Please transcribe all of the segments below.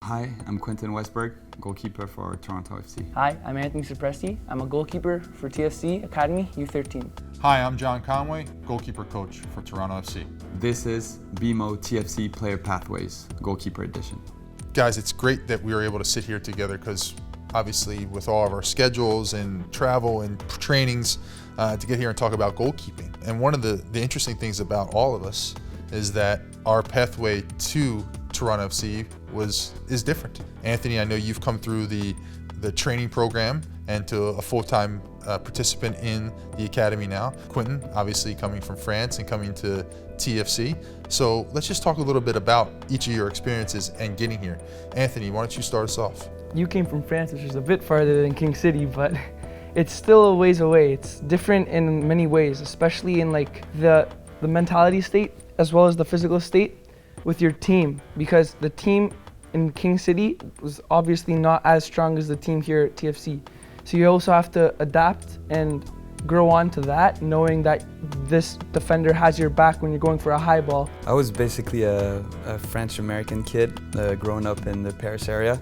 Hi, I'm Quentin Westberg, goalkeeper for Toronto FC. Hi, I'm Anthony Cipressi. I'm a goalkeeper for TFC Academy, U13. Hi, I'm Jon Conway, goalkeeper coach for Toronto FC. This is BMO TFC Player Pathways, goalkeeper edition. Guys, it's great that we were able to sit here together because obviously with all of our schedules and travel and trainings to get here and talk about goalkeeping. And one of the interesting things about all of us is that our pathway to Toronto FC is different. Anthony, I know you've come through the training program and to a full-time participant in the academy now. Quentin, obviously coming from France and coming to TFC. So let's just talk a little bit about each of your experiences and getting here. Anthony, why don't you start us off? You came from France, which is a bit farther than King City, but it's still a ways away. It's different in many ways, especially in like the mentality state as well as the physical state with your team, because the team in King City was obviously not as strong as the team here at TFC. So you also have to adapt and grow on to that, knowing that this defender has your back when you're going for a high ball. I was basically a French-American kid growing up in the Paris area,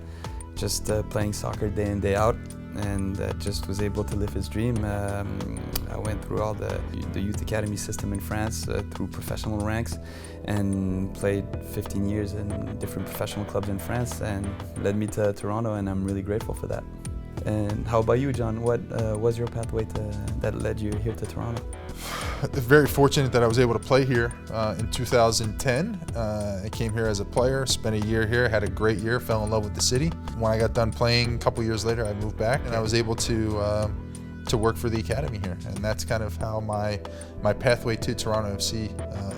just playing soccer day in, day out, and just was able to live his dream. I went through all the youth academy system in France, through professional ranks, and played 15 years in different professional clubs in France, and led me to Toronto, and I'm really grateful for that. And how about you, John? What was your pathway that led you here to Toronto? Very fortunate that I was able to play here in 2010. I came here as a player, spent a year here, had a great year, fell in love with the city. When I got done playing, a couple years later, I moved back and I was able to work for the academy here. And that's kind of how my pathway to Toronto FC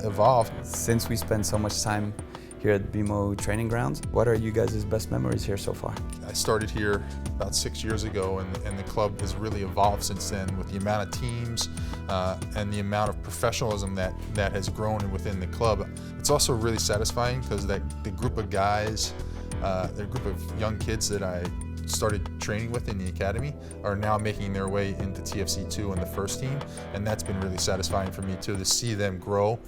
evolved. Since we spend so much time here at BMO training grounds, what are you guys' best memories here so far? I started here about 6 years ago, and the club has really evolved since then with the amount of teams and the amount of professionalism that has grown within the club. It's also really satisfying because the group of guys, the group of young kids that I started training with in the academy are now making their way into TFC2 and the first team, and that's been really satisfying for me too, to see them grow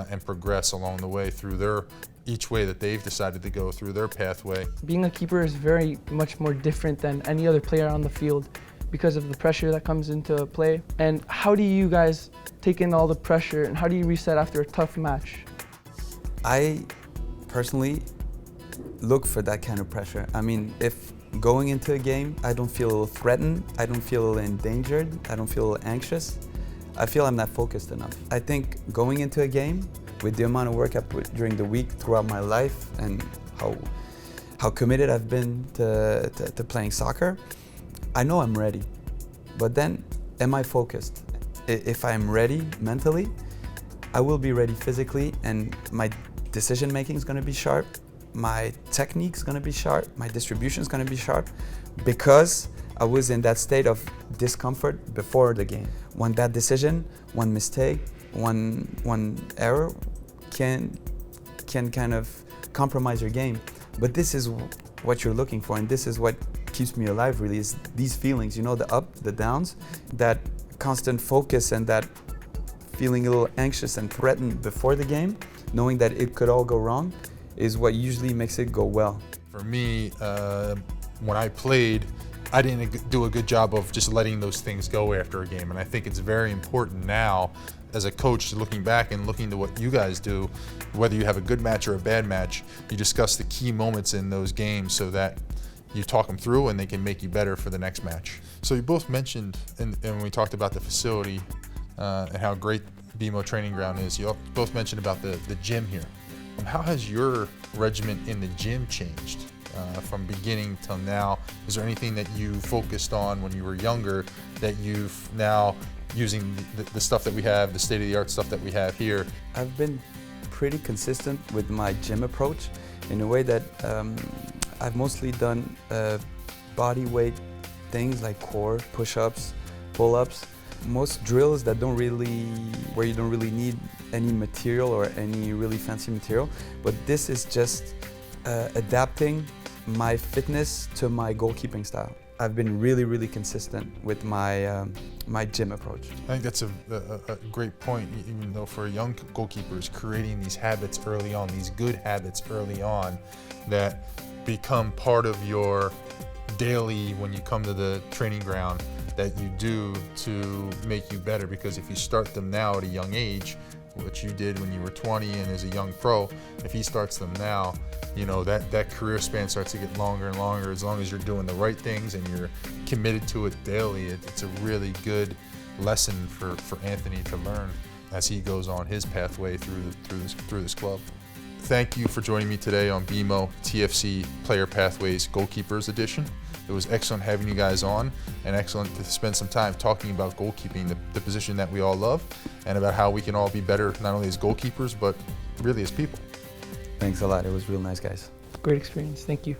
and progress along the way through each way that they've decided to go through their pathway. Being a keeper is very much more different than any other player on the field because of the pressure that comes into play. And how do you guys take in all the pressure, and how do you reset after a tough match? I personally look for that kind of pressure. I mean, if going into a game, I don't feel threatened, I don't feel endangered, I don't feel anxious, I feel I'm not focused enough. I think going into a game, with the amount of work I put during the week throughout my life and how committed I've been to playing soccer, I know I'm ready. But then, am I focused? If I'm ready mentally, I will be ready physically, and my decision making is going to be sharp, my technique is going to be sharp, my distribution is going to be sharp, because I was in that state of discomfort before the game. One bad decision, one mistake, one error can kind of compromise your game. But this is what you're looking for, and this is what keeps me alive really, is these feelings, you know, the up, the downs, that constant focus and that feeling a little anxious and threatened before the game, knowing that it could all go wrong, is what usually makes it go well. For me, when I played, I didn't do a good job of just letting those things go after a game, and I think it's very important now as a coach, looking back and looking to what you guys do, whether you have a good match or a bad match, you discuss the key moments in those games so that you talk them through and they can make you better for the next match. So you both mentioned, and when we talked about the facility and how great BMO training ground is, you both mentioned about the gym here. How has your regimen in the gym changed from beginning till now? Is there anything that you focused on when you were younger that you've now, using the stuff that we have, the state-of-the-art stuff that we have here? I've been pretty consistent with my gym approach in a way that I've mostly done body weight things like core, push-ups, pull-ups, most drills that where you don't really need any material or any really fancy material, but this is just adapting my fitness to my goalkeeping style. I've been really consistent with my my gym approach. I think that's a great point, even though for young goalkeepers, creating these habits early on, these good habits early on, that become part of your daily when you come to the training ground that you do to make you better. Because if you start them now at a young age, which you did when you were 20 and as a young pro, if he starts them now, you know, that career span starts to get longer and longer. As long as you're doing the right things and you're committed to it daily, it's a really good lesson for Anthony to learn as he goes on his pathway through this club. Thank you for joining me today on BMO TFC Player Pathways Goalkeepers Edition. It was excellent having you guys on, and excellent to spend some time talking about goalkeeping, the position that we all love, and about how we can all be better, not only as goalkeepers, but really as people. Thanks a lot. It was real nice, guys. Great experience. Thank you.